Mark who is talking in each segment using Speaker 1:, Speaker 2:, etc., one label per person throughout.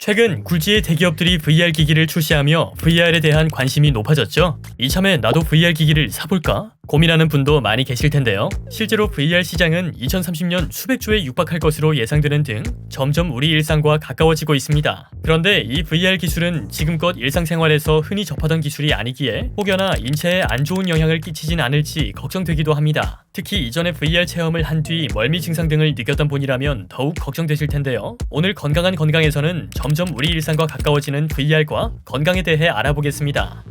Speaker 1: 최근 굴지의 대기업들이 VR 기기를 출시하며 VR에 대한 관심이 높아졌죠. 이참에 나도 VR 기기를 사볼까? 고민하는 분도 많이 계실 텐데요. 실제로 VR 시장은 2030년 수백 조에 육박할 것으로 예상되는 등 점점 우리 일상과 가까워지고 있습니다. 그런데 이 VR 기술은 지금껏 일상생활에서 흔히 접하던 기술이 아니기에 혹여나 인체에 안 좋은 영향을 끼치진 않을지 걱정되기도 합니다. 특히 이전에 VR 체험을 한 뒤 멀미 증상 등을 느꼈던 분이라면 더욱 걱정되실 텐데요. 오늘 건강한 건강에서는 점점 우리 일상과 가까워지는 VR과 건강에 대해 알아보겠습니다.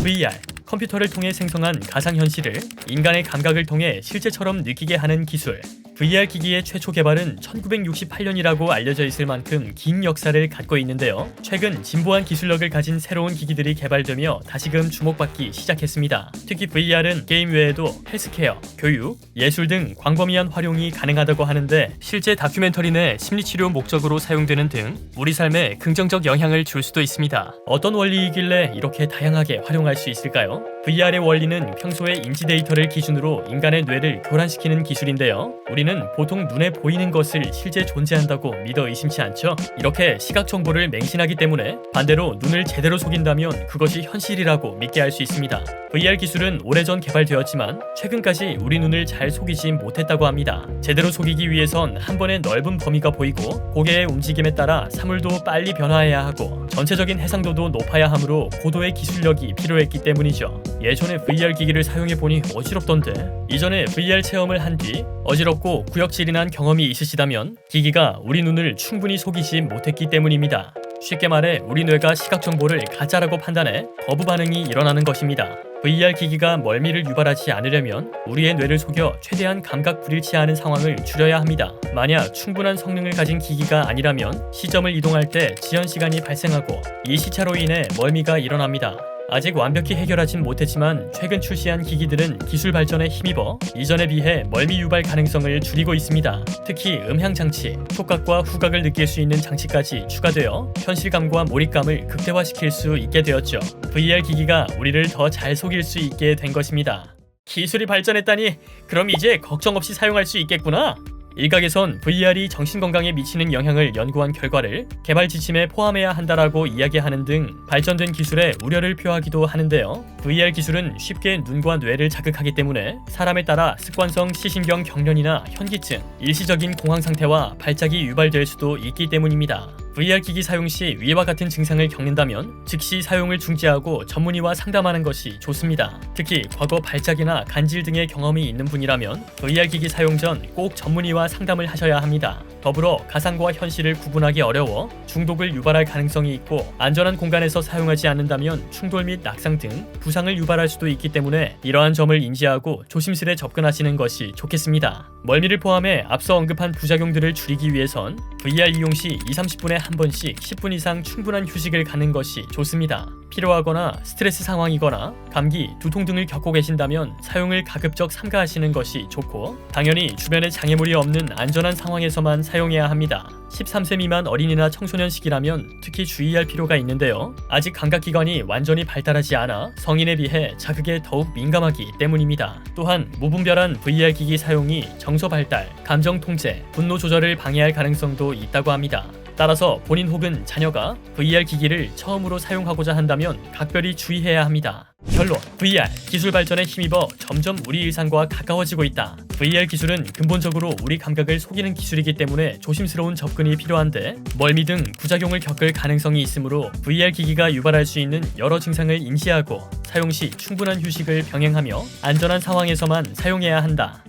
Speaker 1: VR, 컴퓨터를 통해 생성한 가상현실을 인간의 감각을 통해 실제처럼 느끼게 하는 기술. VR 기기의 최초 개발은 1968년이라고 알려져 있을 만큼 긴 역사를 갖고 있는데요. 최근 진보한 기술력을 가진 새로운 기기들이 개발되며 다시금 주목받기 시작했습니다. 특히 VR은 게임 외에도 헬스케어, 교육, 예술 등 광범위한 활용이 가능하다고 하는데 실제 다큐멘터리 내 심리치료 목적으로 사용되는 등 우리 삶에 긍정적 영향을 줄 수도 있습니다. 어떤 원리이길래 이렇게 다양하게 활용할 수 있을까요? VR의 원리는 평소의 인지 데이터를 기준으로 인간의 뇌를 교란시키는 기술인데요. 우리는 보통 눈에 보이는 것을 실제 존재한다고 믿어 의심치 않죠? 이렇게 시각 정보를 맹신하기 때문에 반대로 눈을 제대로 속인다면 그것이 현실이라고 믿게 할 수 있습니다. VR 기술은 오래전 개발되었지만 최근까지 우리 눈을 잘 속이지 못했다고 합니다. 제대로 속이기 위해선 한 번에 넓은 범위가 보이고 고개의 움직임에 따라 사물도 빨리 변화해야 하고 전체적인 해상도도 높아야 하므로 고도의 기술력이 필요했기 때문이죠. 예전에 VR 기기를 사용해보니 어지럽던데 이전에 VR 체험을 한 뒤 어지럽고 구역질이 난 경험이 있으시다면 기기가 우리 눈을 충분히 속이지 못했기 때문입니다. 쉽게 말해 우리 뇌가 시각 정보를 가짜라고 판단해 거부 반응이 일어나는 것입니다. VR 기기가 멀미를 유발하지 않으려면 우리의 뇌를 속여 최대한 감각 불일치하는 상황을 줄여야 합니다. 만약 충분한 성능을 가진 기기가 아니라면 시점을 이동할 때 지연 시간이 발생하고 이 시차로 인해 멀미가 일어납니다. 아직 완벽히 해결하진 못했지만 최근 출시한 기기들은 기술 발전에 힘입어 이전에 비해 멀미 유발 가능성을 줄이고 있습니다. 특히 음향 장치, 촉각과 후각을 느낄 수 있는 장치까지 추가되어 현실감과 몰입감을 극대화시킬 수 있게 되었죠. VR 기기가 우리를 더 잘 속일 수 있게 된 것입니다. 기술이 발전했다니 그럼 이제 걱정 없이 사용할 수 있겠구나? 일각에선 VR이 정신건강에 미치는 영향을 연구한 결과를 개발 지침에 포함해야 한다라고 이야기하는 등 발전된 기술에 우려를 표하기도 하는데요. VR 기술은 쉽게 눈과 뇌를 자극하기 때문에 사람에 따라 습관성 시신경 경련이나 현기증, 일시적인 공황 상태와 발작이 유발될 수도 있기 때문입니다. VR 기기 사용 시 위와 같은 증상을 겪는다면 즉시 사용을 중지하고 전문의와 상담하는 것이 좋습니다. 특히 과거 발작이나 간질 등의 경험이 있는 분이라면 VR 기기 사용 전 꼭 전문의와 상담을 하셔야 합니다. 더불어 가상과 현실을 구분하기 어려워 중독을 유발할 가능성이 있고 안전한 공간에서 사용하지 않는다면 충돌 및 낙상 등 부상을 유발할 수도 있기 때문에 이러한 점을 인지하고 조심스레 접근하시는 것이 좋겠습니다. 멀미를 포함해 앞서 언급한 부작용들을 줄이기 위해선 VR 이용 시 2-30분에 한 번씩 10분 이상 충분한 휴식을 갖는 것이 좋습니다. 필요하거나 스트레스 상황이거나 감기, 두통 등을 겪고 계신다면 사용을 가급적 삼가하시는 것이 좋고 당연히 주변에 장애물이 없는 안전한 상황에서만 사용해야 합니다. 13세 미만 어린이나 청소년식이라면 특히 주의할 필요가 있는데요. 아직 감각기관이 완전히 발달하지 않아 성인에 비해 자극에 더욱 민감하기 때문입니다. 또한 무분별한 VR 기기 사용이 정서 발달, 감정 통제, 분노 조절을 방해할 가능성도 있다고 합니다. 따라서 본인 혹은 자녀가 VR 기기를 처음으로 사용하고자 한다면 각별히 주의해야 합니다. 결론, VR 기술 발전에 힘입어 점점 우리 일상과 가까워지고 있다. VR 기술은 근본적으로 우리 감각을 속이는 기술이기 때문에 조심스러운 접근이 필요한데 멀미 등 부작용을 겪을 가능성이 있으므로 VR 기기가 유발할 수 있는 여러 증상을 인지하고 사용 시 충분한 휴식을 병행하며 안전한 상황에서만 사용해야 한다.